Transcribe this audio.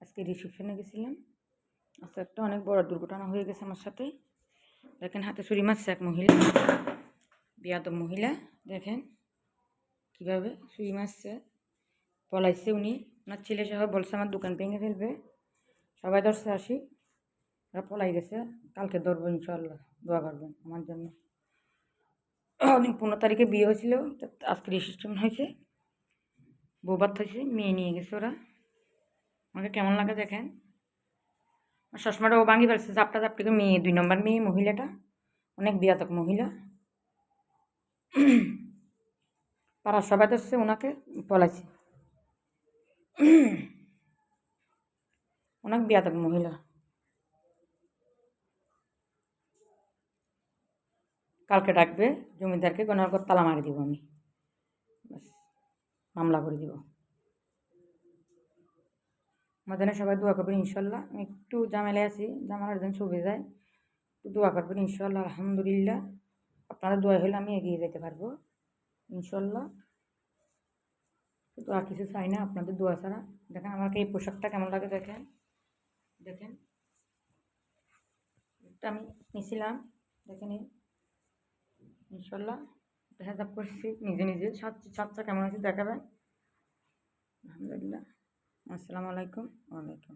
আজকে রিসেপশনে গেছিলাম। আজকে একটা অনেক বড় দুর্ঘটনা হয়ে গেছে আমার সাথে। দেখেন হাতে ছুরি মারছে এক মহিলা, বিয়াদব মহিলা। দেখেন কীভাবে ছুরি মারছে, পলাইছে উনি। ওনার ছেলে সহ বলছে আমার দোকান ভেঙে ফেলবে, সবাই ধরছে আসি, ওরা পলাই গেছে। কালকে ধরবো ইনশাল্লাহ, দোয়া করবেন আমার জন্য। অনেক 15 তারিখে বিয়ে হয়েছিল, আজকে রিসেপশন হয়েছে, বৌবাত হয়েছে, মেয়ে নিয়ে গেছে ওরা। আমাকে কেমন লাগে দেখেন, চশমাটা ও ভাঙি ফেলছে, চাপটা চাপটিকে। মেয়ে 2 নম্বর মেয়ে মহিলাটা অনেক বিয়াতক মহিলা। পাড়ার সবাই ধরছে, ওনাকে পলাইছে। অনেক বিয়াতক মহিলা। কালকে ডাকবে জমিদারকে, গণার পর তালা মারি দিব আমি, মামলা করে দিব। আমার জন্য সবাই দোয়া করবেন ইনশাল্লাহ। আমি একটু ঝামেলায় আছি, ঝামেলার যেন চলে যায়, একটু দোয়া করবেন ইনশাল্লাহ। আলহামদুলিল্লাহ, আপনারা দোয়া হলে আমি এগিয়ে যেতে পারবো ইনশাল্লাহ। তো আর কিছু চাই না আপনাদের দোয়া ছাড়া। দেখেন আমাকে এই পোশাকটা কেমন লাগে দেখেন, দেখেন এটা আমি নিয়েছিলাম, দেখেন ইনশাল্লাহ হেজাব করছি নিজে নিজে। সাতটা কেমন আছে দেখাবেন। আলহামদুলিল্লাহ। আসসালামু আলাইকুম। ওয়ালাইকুম।